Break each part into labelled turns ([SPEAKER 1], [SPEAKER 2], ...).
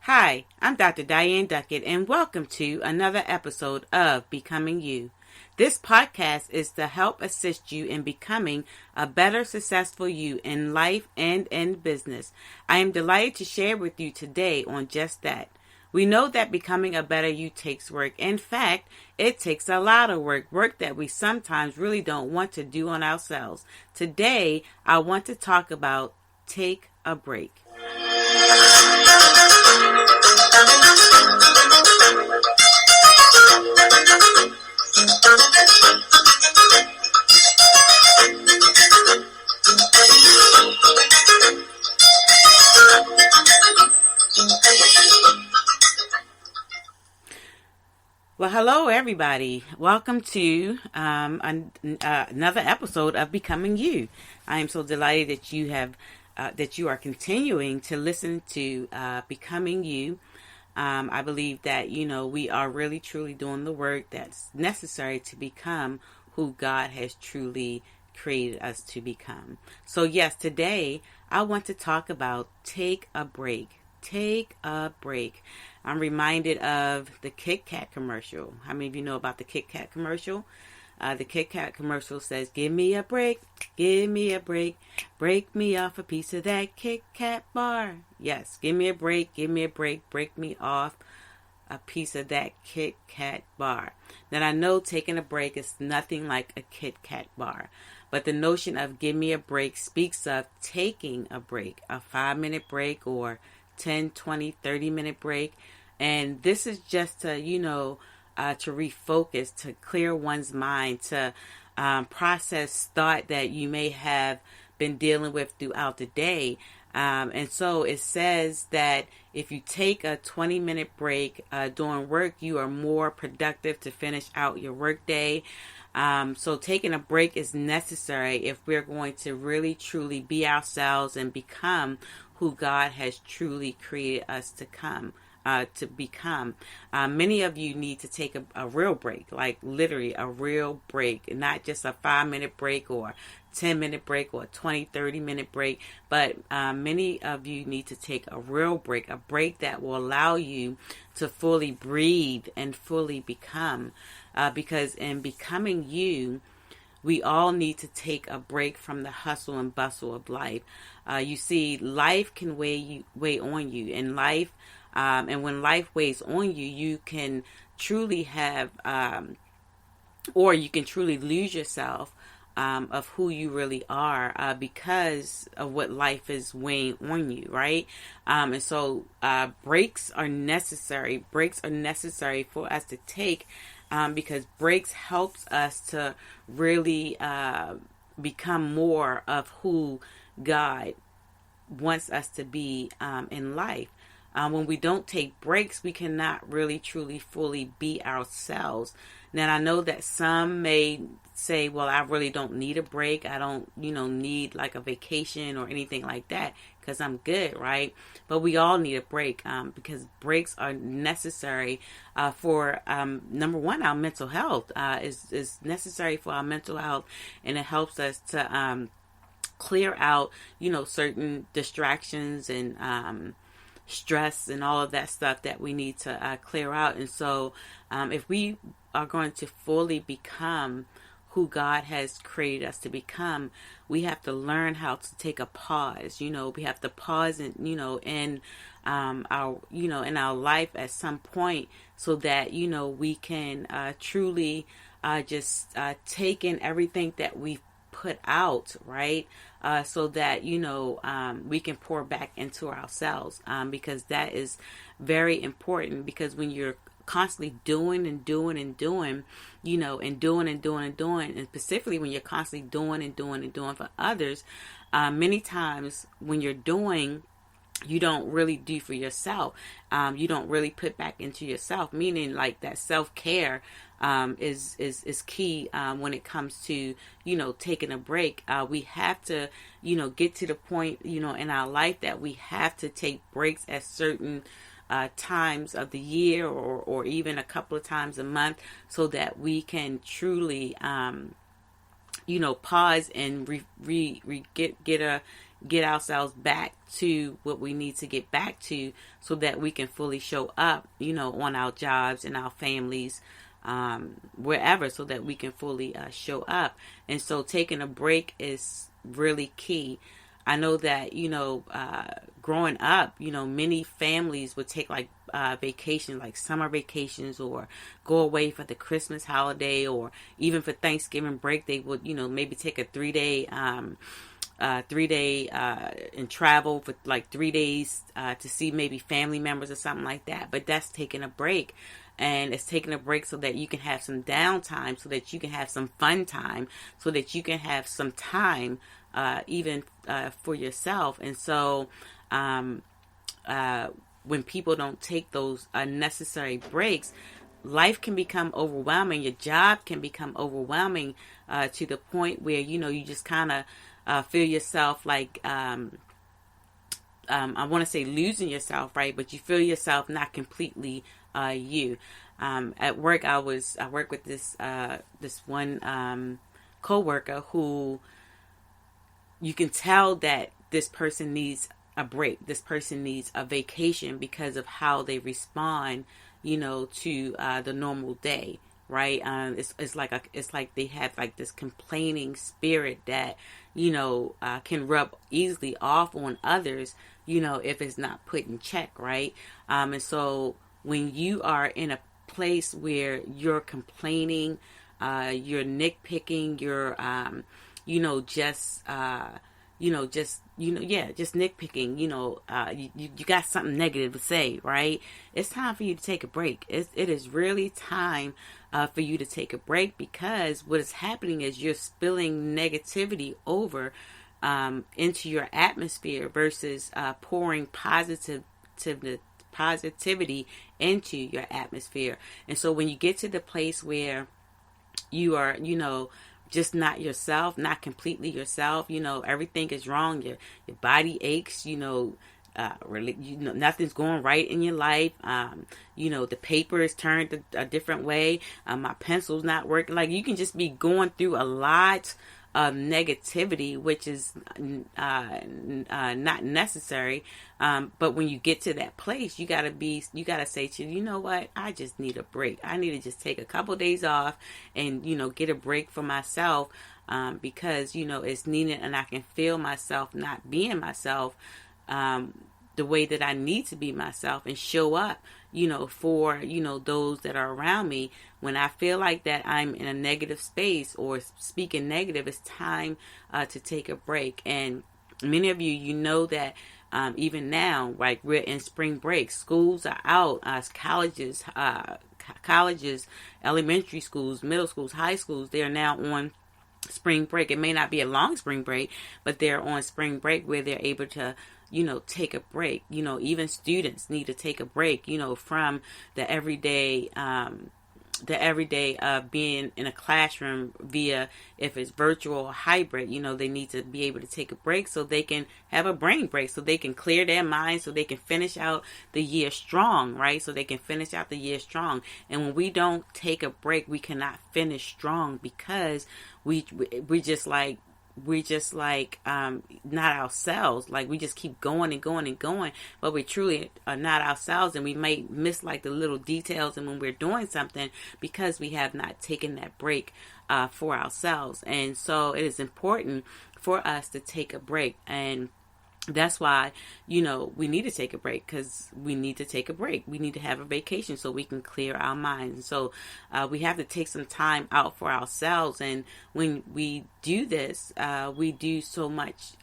[SPEAKER 1] Hi, I'm Dr. Diane Duckett, and welcome to another episode of Becoming You. This podcast is to help assist you in becoming a better, successful you in life and in business. I am delighted to share with you today on just that. We know that becoming a better you takes work. In fact, it takes a lot of work that we sometimes really don't want to do on ourselves. Today, I want to talk about take a break. Well, hello, everybody. Welcome to another episode of Becoming You. I am so delighted that you are continuing to listen to Becoming You. I believe that, we are really, truly doing the work that's necessary to become who God has truly created us to become. So, yes, today I want to talk about take a break. Take a break. I'm reminded of the Kit Kat commercial. How many of you know about the Kit Kat commercial? The Kit Kat commercial says, give me a break, break me off a piece of that Kit Kat bar. Yes, give me a break, break me off a piece of that Kit Kat bar. Now, I know taking a break is nothing like a Kit Kat bar, but the notion of give me a break speaks of taking a break, a 5-minute break or 10, 20, 30-minute break. And this is just to, to refocus, to clear one's mind, to process thought that you may have been dealing with throughout the day. And so it says that if you take a 20-minute break during work, you are more productive to finish out your workday. So taking a break is necessary if we're going to really, truly be ourselves and become who God has truly created us to become. Many of you need to take a real break, like literally a real break, not just a 5-minute break or 10-minute break or a 20, 30-minute break, but many of you need to take a real break, a break that will allow you to fully breathe and fully become. Because in becoming you, we all need to take a break from the hustle and bustle of life. You see, life can weigh on you. In life, and when life weighs on you, you can truly have, or you can truly lose yourself of who you really are because of what life is weighing on you, right? And so breaks are necessary. Breaks are necessary for us to take because breaks helps us to really become more of who God wants us to be in life. When we don't take breaks, we cannot really, truly, fully be ourselves. Now, I know that some may say, well, I really don't need a break. I don't, need like a vacation or anything like that because I'm good, right? But we all need a break because breaks are necessary for, number one, our mental health is necessary for our mental health, and it helps us to clear out, certain distractions and stress and all of that stuff that we need to clear out. And so if we are going to fully become who God has created us to become, we have to learn how to take a pause. We have to pause in our in our life at some point so that we can truly just take in everything that we've put out, right? So that, we can pour back into ourselves, because that is very important, because when you're constantly doing, and specifically when you're constantly doing for others, many times when you're doing, you don't really do for yourself. You don't really put back into yourself, meaning like that self-care is key when it comes to, taking a break. We have to, get to the point, in our life that we have to take breaks at certain times of the year or even a couple of times a month so that we can truly pause and get ourselves back to what we need to get back to, so that we can fully show up, on our jobs and our families, wherever, so that we can fully show up. And so taking a break is really key. I know that, growing up, many families would take like vacation, like summer vacations, or go away for the Christmas holiday, or even for Thanksgiving break. They would, maybe take a 3 day, and travel for like 3 days to see maybe family members or something like that. But that's taking a break. And it's taking a break so that you can have some downtime, so that you can have some fun time, so that you can have some time even for yourself. And so when people don't take those unnecessary breaks, life can become overwhelming. Your job can become overwhelming to the point where, you just kind of feel yourself like, I want to say losing yourself, right? But you feel yourself not completely you. At work, I work with this one coworker who you can tell that this person needs a break. This person needs a vacation because of how they respond, to the normal day, right? It's like they have like this complaining spirit that can rub easily off on others, if it's not put in check, right? And so when you are in a place where you're complaining, you're nitpicking, you're just nitpicking, you got something negative to say, right? It's time for you to take a break. It is really time for you to take a break, because what is happening is you're spilling negativity over into your atmosphere versus pouring positivity into your atmosphere. And so when you get to the place where you are, just not yourself, not completely yourself, everything is wrong. Your body aches, really, nothing's going right in your life. The paper is turned a different way. My pencil's not working. Like, you can just be going through a lot of negativity, which is not necessary. But when you get to that place, you gotta say to you know what, I just need a break. I need to just take a couple days off and, get a break for myself, because, it's needed, and I can feel myself not being myself, the way that I need to be myself, and show up, for, those that are around me. When I feel like that I'm in a negative space or speaking negative, it's time to take a break. And many of you, know that even now, like, we're in spring break, schools are out, colleges, elementary schools, middle schools, high schools, they are now on spring break. It may not be a long spring break, but they're on spring break where they're able to, take a break. Even students need to take a break, from the everyday of being in a classroom via, if it's virtual or hybrid, they need to be able to take a break so they can have a brain break, so they can clear their mind, so they can finish out the year strong, right? So they can finish out the year strong. And when we don't take a break, we cannot finish strong, because we just like, not ourselves. Like, we just keep going and going and going, but we truly are not ourselves, and we might miss like the little details and when we're doing something, because we have not taken that break for ourselves. And so it is important for us to take a break. And that's why, we need to take a break, because we need to take a break. We need to have a vacation so we can clear our minds. And so we have to take some time out for ourselves. And when we do this, we do so much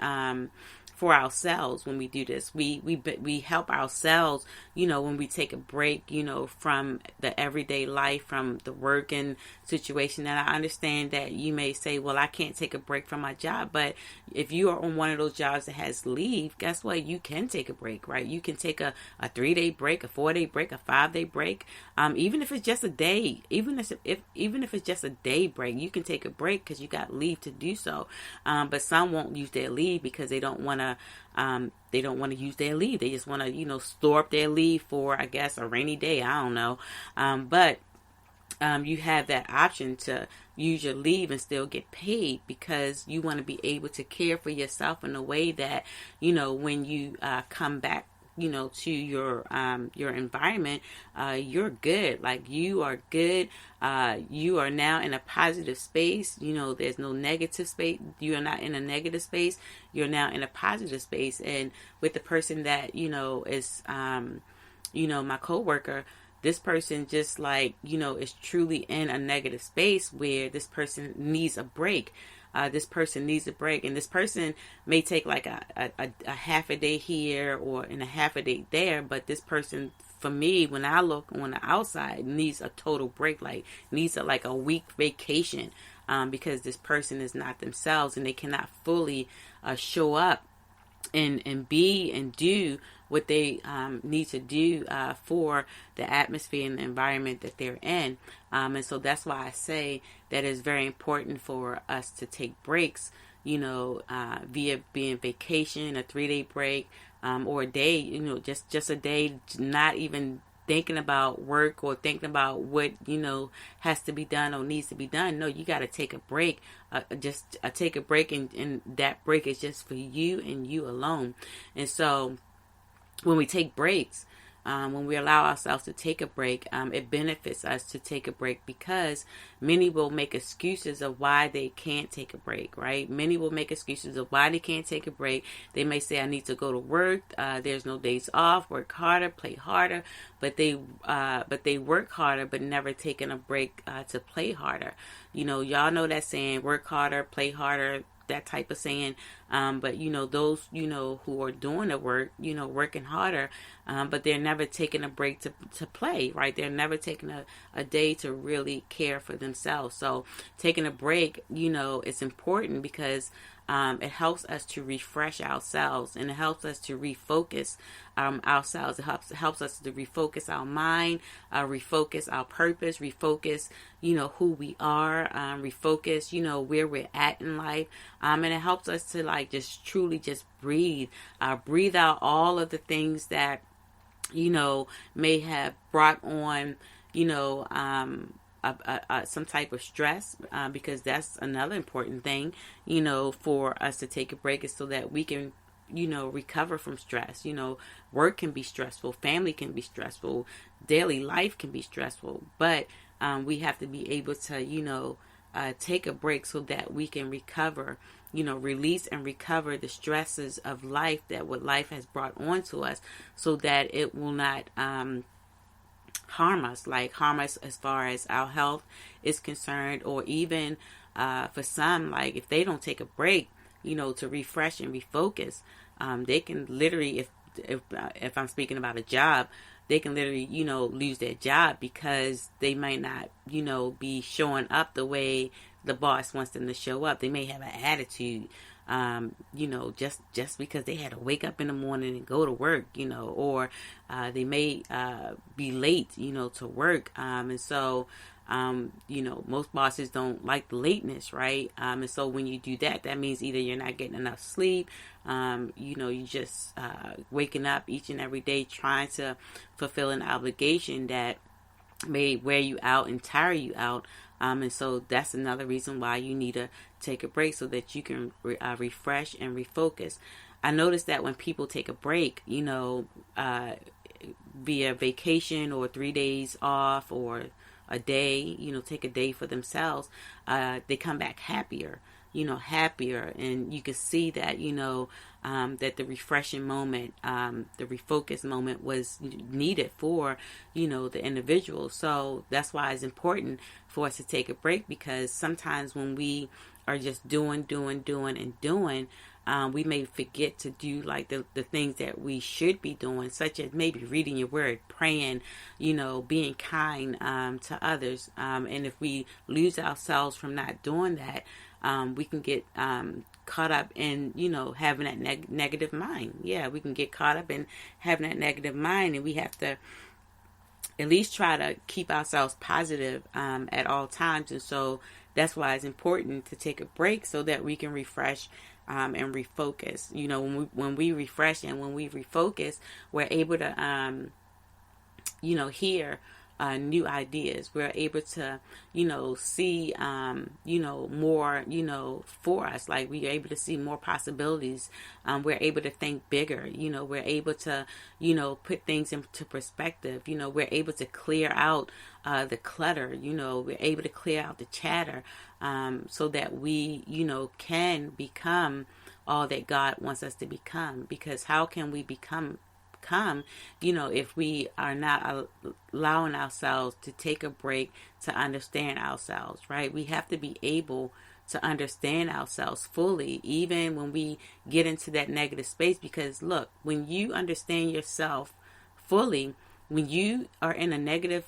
[SPEAKER 1] for ourselves. When we do this, we help ourselves, when we take a break, from the everyday life, from the working situation. And I understand that you may say, well, I can't take a break from my job. But if you are on one of those jobs that has leave, guess what? You can take a break, right? You can take a 3-day break, a 4-day break, a 5-day break. Even if it's just a day, even if it's just a day break, you can take a break because you got leave to do so. But some won't use their leave because they don't want to use their leave. They just want to, store up their leave for, I guess, a rainy day. I don't know. But you have that option to use your leave and still get paid, because you want to be able to care for yourself in a way that, when you come back, to your environment, you're good. Like, you are good. You are now in a positive space. There's no negative space. You are not in a negative space. You're now in a positive space. And with the person that, is, my coworker, this person just is truly in a negative space where this person needs a break. This person needs a break, and this person may take like a half a day here or in a half a day there, but this person, for me, when I look on the outside, needs a total break, needs a week vacation, because this person is not themselves, and they cannot fully show up and be and do what they need to do for the atmosphere and the environment that they're in. And so that's why I say that it's very important for us to take breaks, via being vacation, a 3-day break, or a day, just a day, not even thinking about work or thinking about what, has to be done or needs to be done. No, you got to take a break, just take a break. And that break is just for you and you alone. And so when we take breaks, when we allow ourselves to take a break, it benefits us to take a break, because many will make excuses of why they can't take a break, right? Many will make excuses of why they can't take a break. They may say, I need to go to work. There's no days off, work harder, play harder, but they work harder, but never taking a break to play harder. Y'all know that saying, work harder, play harder, that type of saying. But those who are doing the work, working harder, but they're never taking a break to play, right? They're never taking a day to really care for themselves. So taking a break, it's important, because it helps us to refresh ourselves, and it helps us to refocus ourselves. It helps us to refocus our mind, refocus our purpose, refocus, who we are, refocus, where we're at in life. And it helps us to just truly just breathe out all of the things that, may have brought on, some type of stress, because that's another important thing, for us to take a break, is so that we can, recover from stress. Work can be stressful, family can be stressful, daily life can be stressful, but we have to be able to, take a break so that we can recover, release and recover the stresses of life, that what life has brought on to us, so that it will not harm us as far as our health is concerned, or even for some, if they don't take a break, to refresh and refocus, they can literally, if I'm speaking about a job, they can literally, lose their job, because they might not, be showing up the way the boss wants them to show up. They may have an attitude, just because they had to wake up in the morning and go to work, or they may be late, to work. And so, most bosses don't like the lateness, right? And so when you do that, that means either you're not getting enough sleep, you just waking up each and every day trying to fulfill an obligation that may wear you out and tire you out. And so that's another reason why you need to take a break, so that you can refresh and refocus. I noticed that when people take a break, via vacation or 3 days off or a day, take a day for themselves, they come back happier, happier. And you can see that, that the refreshing moment, the refocus moment was needed for, the individual. So that's why it's important for us to take a break, because sometimes when we are just doing, we may forget to do the things that we should be doing, such as maybe reading your word, praying, being kind to others. And if we lose ourselves from not doing that, we can get caught up in, having that negative mind. Yeah, we can get caught up in having that negative mind, and we have to at least try to keep ourselves positive at all times. And so that's why it's important to take a break, so that we can refresh and refocus. When we refresh and when we refocus, we're able to, hear new ideas. We're able to, see, more, for us. Like we're able to see more possibilities. We're able to think bigger. We're able to, put things into perspective. We're able to clear out the clutter. We're able to clear out the chatter, so that we, can become all that God wants us to become. Because how can we become, if we are not allowing ourselves to take a break to understand ourselves, right? We have to be able to understand ourselves fully, even when we get into that negative space. Because look, when you understand yourself fully, when you are in a negative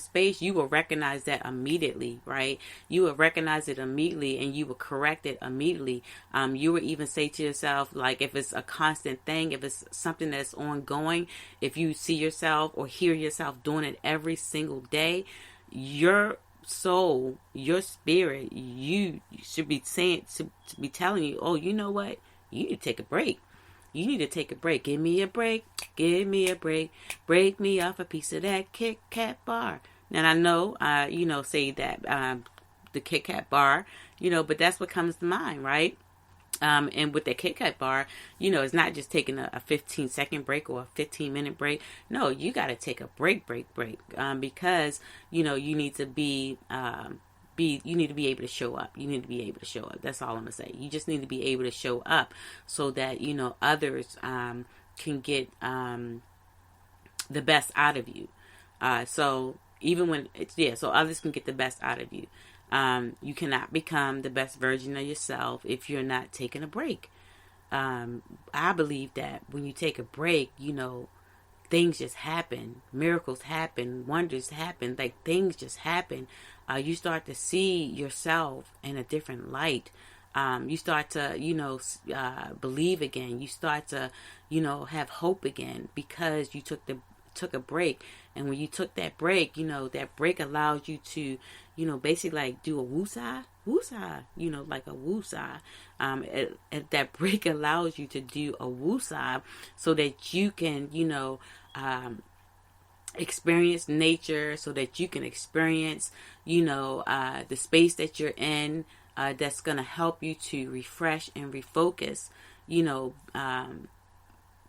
[SPEAKER 1] space, you will recognize that immediately, right? You will recognize it immediately, and you will correct it immediately. You will even say to yourself, like, if it's a constant thing, if it's something that's ongoing, if you see yourself or hear yourself doing it every single day, your soul, your spirit, you should be saying, to be telling you, oh, you know what? You need to take a break. You need to take a break. Give me a break. Give me a break. Break me off a piece of that Kit Kat bar. And I know, say that the Kit Kat bar, but that's what comes to mind, right? And with the Kit Kat bar, it's not just taking a 15-second break or a 15-minute break. No, you got to take a break, because, you need to be... you need to be able to show up. You need to be able to show up. That's all I'm going to say. You just need to be able to show up so that, others can get the best out of you. So even when so others can get the best out of you. You cannot become the best version of yourself if you're not taking a break. I believe that when you take a break, things just happen. Miracles happen. Wonders happen. Like, things just happen. You start to see yourself in a different light. You start to, believe again. You start to, have hope again, because you took a break. And when you took that break, that break allows you to, basically like do a woosah, like a woosah. That break allows you to do a woosah so that you can, experience nature, so that you can experience, the space that you're in, that's going to help you to refresh and refocus,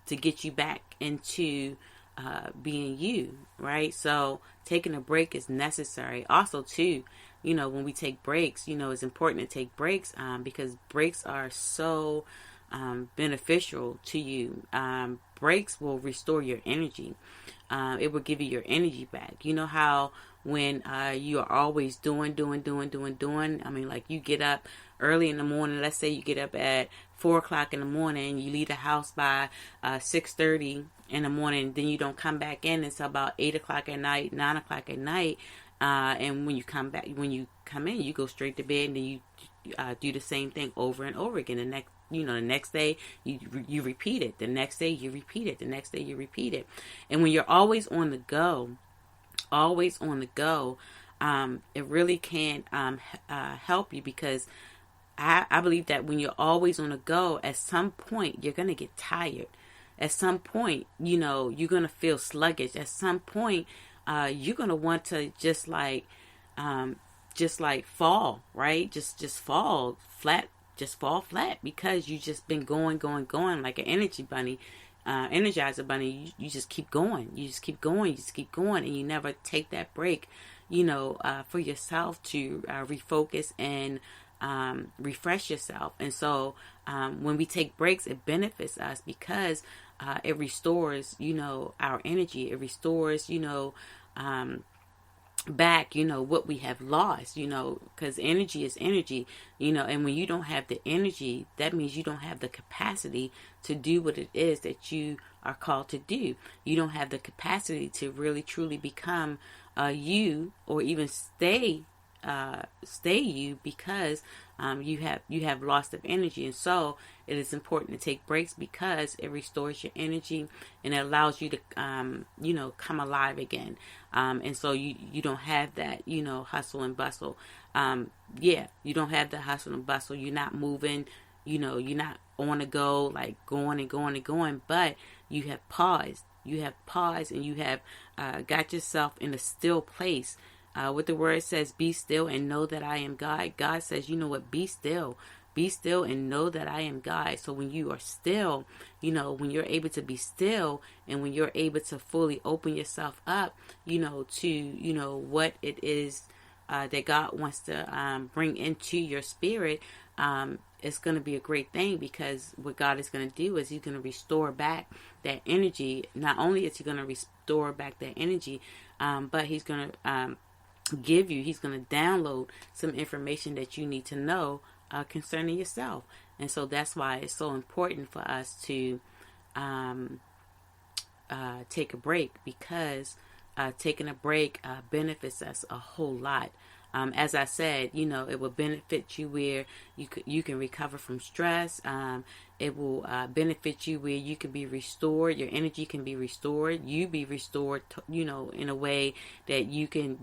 [SPEAKER 1] to get you back into being you, right? So taking a break is necessary. Also, too, when we take breaks, it's important to take breaks, because breaks are so beneficial to you. Breaks will restore your energy. It will give you your energy back. You know how when you are always doing. I mean, like, you get up early in the morning. Let's say you get up at 4 o'clock in the morning. You leave the house by 6:30 in the morning. Then you don't come back in until about 8 o'clock at night, 9 o'clock at night. And when you come in, you go straight to bed, and then you do the same thing over and over again. The next day you repeat it. The next day you repeat it. The next day you repeat it. And when you're always on the go, it really can help you, because I believe that when you're always on the go, at some point you're gonna get tired. At some point, you're gonna feel sluggish. At some point, you're gonna want to just like fall, right? Just fall flat. Just fall flat, because you just been going like an energizer bunny. You just keep going. You just keep going, and you never take that break, for yourself to refocus and refresh yourself. And so when we take breaks, it benefits us, because it restores, our energy. It restores, back, what we have lost, because energy is energy, and when you don't have the energy, that means you don't have the capacity to do what it is that you are called to do. You don't have the capacity to really truly become you, or even stay you, because you have loss of energy. And so it is important to take breaks, because it restores your energy, and it allows you to come alive again. And so you don't have that hustle and bustle. You don't have the hustle and bustle. You're not moving. You're not on the go, like going and going and going, but you have paused. you have paused and you have got yourself in a still place. What the word says, be still and know that I am God. God says, you know what, be still. Be still and know that I am God. So when you are still, when you're able to be still and when you're able to fully open yourself up, to, what it is that God wants to bring into your spirit, it's going to be a great thing, because what God is going to do is he's going to restore back that energy. Not only is he going to restore back that energy, but he's going to he's going to download some information that you need to know concerning yourself. And so that's why it's so important for us to take a break, because taking a break benefits us a whole lot. As I said, it will benefit you where you can recover from stress. It will benefit you where you can be restored. Your energy can be restored. You be restored, in a way that you can,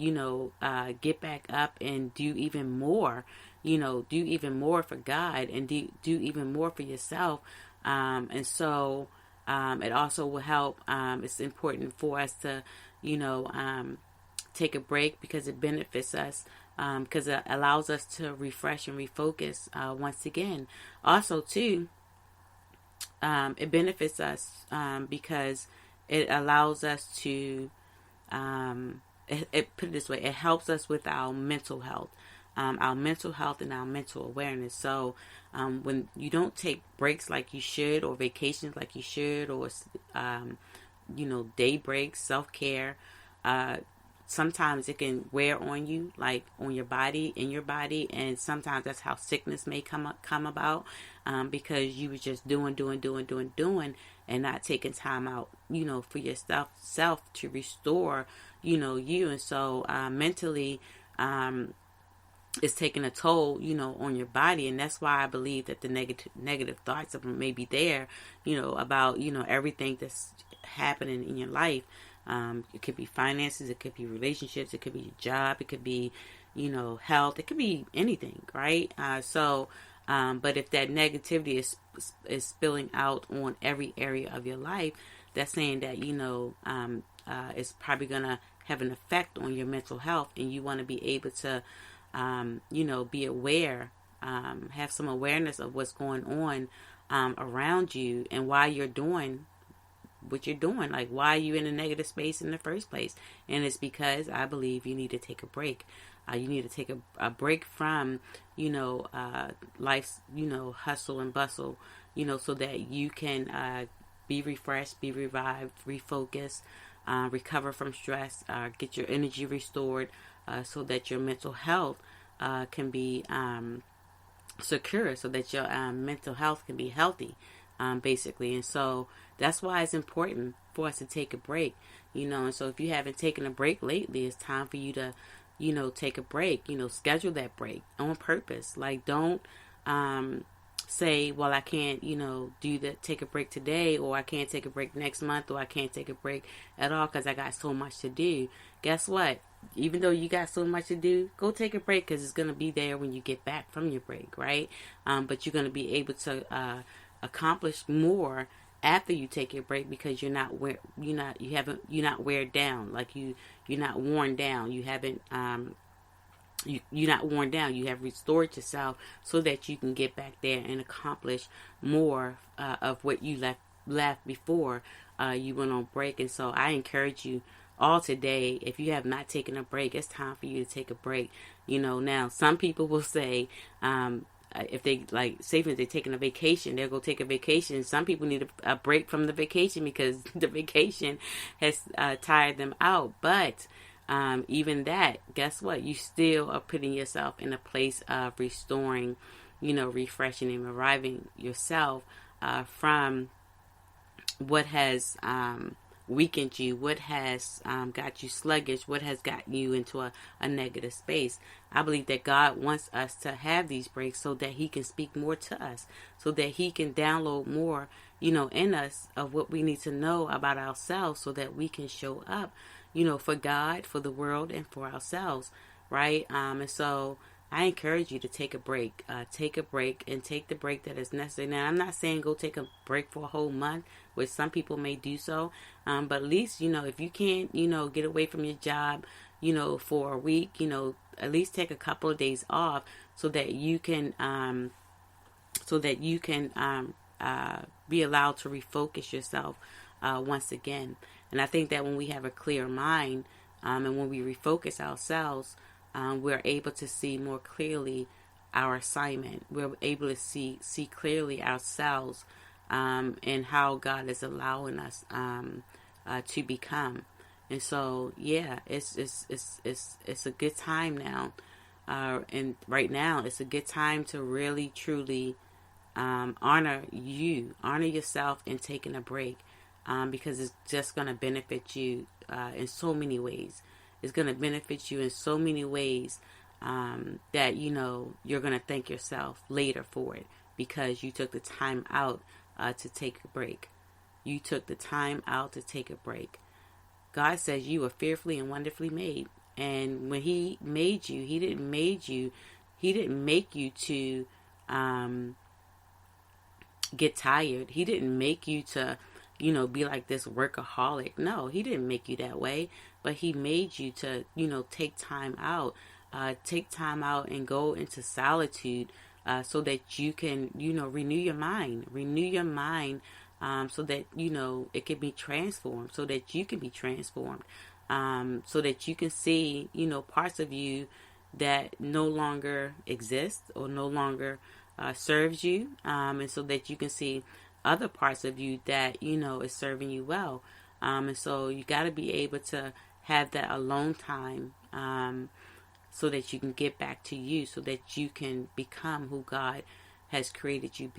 [SPEAKER 1] get back up and do even more. Do even more for God and do even more for yourself. And so it also will help. It's important for us to, take a break, because it benefits us. Because it allows us to refresh and refocus once again. Also, too, it benefits us because it allows us to, put it this way, it helps us with our mental health. And our mental awareness. So when you don't take breaks like you should, or vacations like you should, or day breaks, self-care, sometimes it can wear on you, like on your body, in your body, and sometimes that's how sickness may come about, because you were just doing, and not taking time out, for yourself to restore, you. And so mentally, it's taking a toll, on your body. And that's why I believe that the negative thoughts of may be there, about, everything that's happening in your life. It could be finances, it could be relationships, it could be your job, it could be, health, it could be anything, right? But if that negativity is spilling out on every area of your life, that's saying that, it's probably going to have an effect on your mental health, and you want to be able to, be aware, have some awareness of what's going on around you and why you're doing what you're doing. Like, why are you in a negative space in the first place? And it's because I believe you need to take a break. You need to take a break from, life's, hustle and bustle, so that you can be refreshed, be revived, refocus, recover from stress, get your energy restored, so that your mental health can be secure, so that your mental health can be healthy, basically. And so that's why it's important for us to take a break, and so if you haven't taken a break lately, it's time for you to, take a break, schedule that break on purpose. Like, don't say, well, I can't, take a break today, or I can't take a break next month, or I can't take a break at all because I got so much to do. Guess what? Even though you got so much to do, go take a break, because it's going to be there when you get back from your break, right? But you're going to be able to accomplish more after you take your break, because you're not wear down. Like, you're not worn down. You haven't you're not worn down. You have restored yourself so that you can get back there and accomplish more of what you left before you went on break. And so I encourage you all today, if you have not taken a break, it's time for you to take a break. Now some people will say, if they, like, say if they're taking a vacation, they'll go take a vacation. Some people need a break from the vacation because the vacation has tired them out. But even that, guess what? You still are putting yourself in a place of restoring, refreshing and reviving yourself from what has weakened you, what has got you sluggish, what has gotten you into a negative space. I believe that God wants us to have these breaks so that he can speak more to us, so that he can download more, in us of what we need to know about ourselves, so that we can show up, for God, for the world, and for ourselves, right? And so I encourage you to take a break. Take a break and take the break that is necessary. Now, I'm not saying go take a break for a whole month, which some people may do so. But at least, if you can't, get away from your job, for a week, at least take a couple of days off so that you can, be allowed to refocus yourself once again. And I think that when we have a clear mind, and when we refocus ourselves, we're able to see more clearly our assignment. We're able to see clearly ourselves, and how God is allowing us to become. And so, yeah, it's a good time now, and right now it's a good time to really truly honor yourself in taking a break, because it's just going to benefit you in so many ways. It's going to benefit you in so many ways that you're going to thank yourself later for it, because you took the time out to take a break. You took the time out to take a break. God says you are fearfully and wonderfully made. And when He made you, He didn't make you to get tired. He didn't make you to, be like this workaholic. No, He didn't make you that way. But He made you to, take time out and go into solitude, so that you can, renew your mind, so that, it can be transformed, so that you can be transformed, so that you can see, parts of you that no longer exist or no longer serves you, and so that you can see other parts of you that, is serving you well. And so you got to be able to have that alone time, so that you can get back to you, so that you can become who God has created you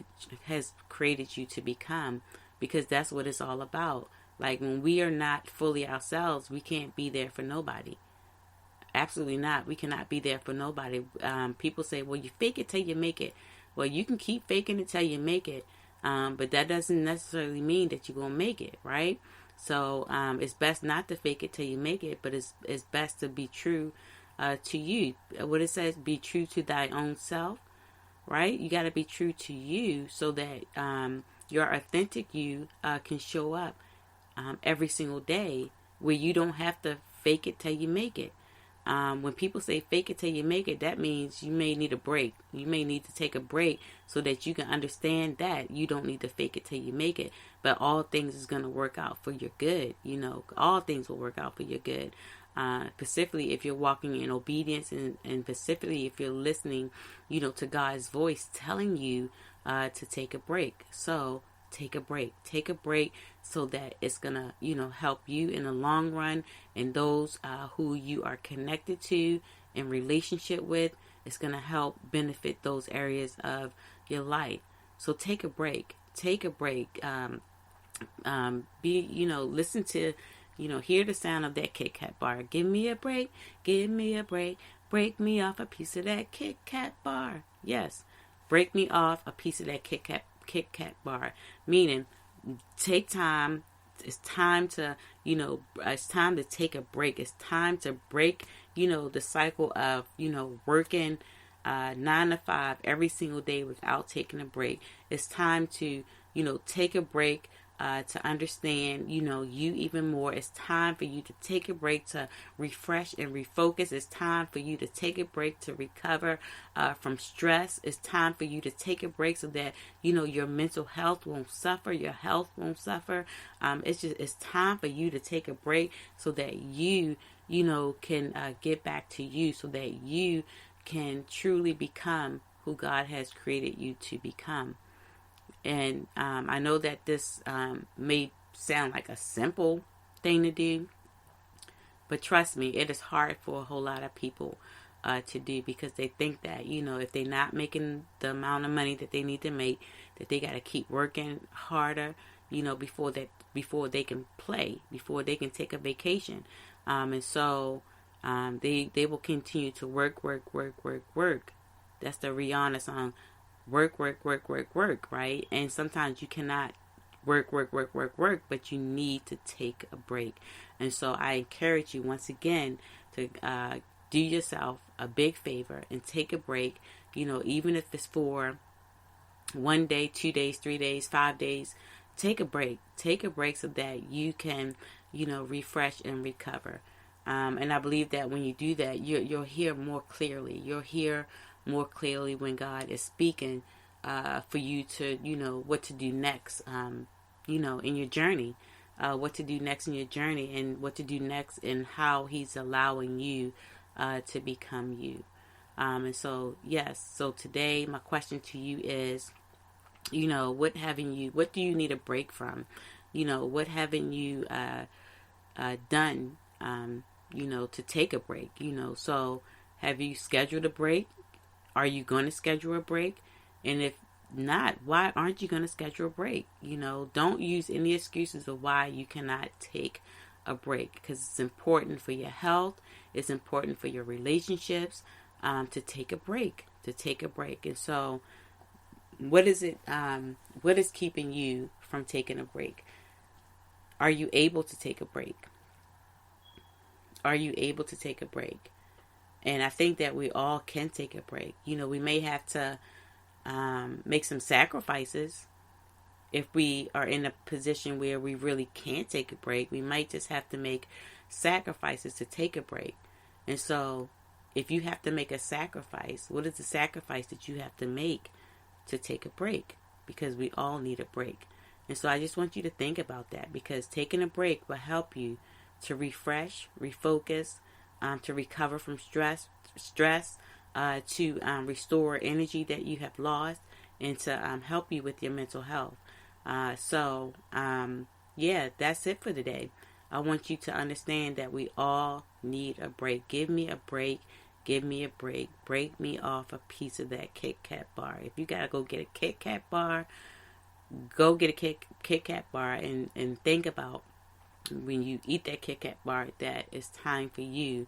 [SPEAKER 1] to become, because that's what it's all about. Like, when we are not fully ourselves, we can't be there for nobody. Absolutely not. We cannot be there for nobody. People say, well, you fake it till you make it. Well, you can keep faking it till you make it, but that doesn't necessarily mean that you're going to make it, right? So it's best not to fake it till you make it, but it's best to be true to you. What it says, be true to thy own self, right? You got to be true to you, so that your authentic you can show up every single day, where you don't have to fake it till you make it. When people say fake it till you make it, that means you may need a break. You may need to take a break so that you can understand that you don't need to fake it till you make it. But all things is going to work out for your good. All things will work out for your good. Specifically if you're walking in obedience, and specifically if you're listening, to God's voice telling you to take a break. So take a break so that it's gonna, help you in the long run, and those who you are connected to in relationship with. It's gonna help benefit those areas of your life. So take a break. Listen to, hear the sound of that Kit Kat bar. Give me a break, break me off a piece of that Kit Kat bar. Yes, break me off a piece of that Kit Kat bar. Meaning, take time. It's time to, it's time to take a break. It's time to break, the cycle of, working 9 to 5 every single day without taking a break. It's time to, take a break, to understand, you even more. It's time for you to take a break to refresh and refocus. It's time for you to take a break to recover from stress. It's time for you to take a break so that, your mental health won't suffer, your health won't suffer. It's time for you to take a break so that you, can get back to you, so that you can truly become who God has created you to become. And I know that this may sound like a simple thing to do, but trust me, it is hard for a whole lot of people to do, because they think that, if they're not making the amount of money that they need to make, that they got to keep working harder, before they can play, before they can take a vacation. And so they will continue to work. That's the Rihanna song. Work, right? And sometimes you cannot work, but you need to take a break. And so I encourage you once again to do yourself a big favor and take a break, even if it's for 1 day, 2 days, 3 days, 5 days. Take a break. Take a break so that you can, refresh and recover. And I believe that when you do that, you'll hear more clearly. You'll hear more clearly when God is speaking for you to, what to do next, in your journey. What to do next in your journey, and what to do next and how He's allowing you to become you. And so, yes, so today my question to you is, what do you need a break from? What haven't you done, to take a break? So have you scheduled a break? Are you going to schedule a break? And if not, why aren't you going to schedule a break? Don't use any excuses of why you cannot take a break, because it's important for your health. It's important for your relationships, to take a break, And so what is it, what is keeping you from taking a break? Are you able to take a break? Are you able to take a break? And I think that we all can take a break. We may have to make some sacrifices. If we are in a position where we really can't take a break, we might just have to make sacrifices to take a break. And so if you have to make a sacrifice, what is the sacrifice that you have to make to take a break? Because we all need a break. And so I just want you to think about that, because taking a break will help you to refresh, refocus, to recover from stress, to restore energy that you have lost, and to help you with your mental health. Yeah, that's it for today. I want you to understand that we all need a break. Give me a break. Give me a break. Break me off a piece of that Kit Kat bar. If you gotta go get a Kit Kat bar, go get a Kit Kat bar, and think about when you eat that Kit Kat bar that it's time for you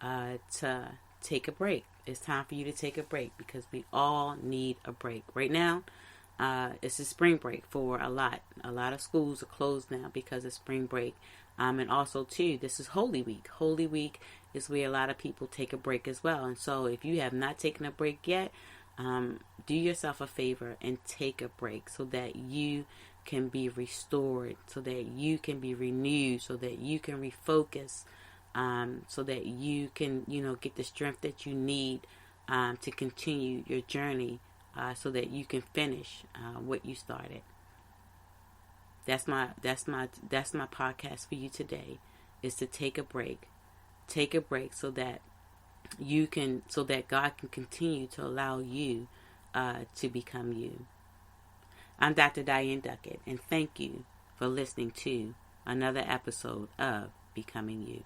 [SPEAKER 1] to take a break. It's time for you to take a break, because we all need a break. Right now, it's a spring break for a lot. A lot of schools are closed now because of spring break. And also, too, this is Holy Week. Holy Week is where a lot of people take a break as well. And so if you have not taken a break yet, do yourself a favor and take a break so that you can be restored, so that you can be renewed, so that you can refocus, so that you can, get the strength that you need to continue your journey, so that you can finish what you started. That's my podcast for you today, is to take a break. Take a break so that God can continue to allow you to become you. I'm Dr. Diane Duckett, and thank you for listening to another episode of Becoming You.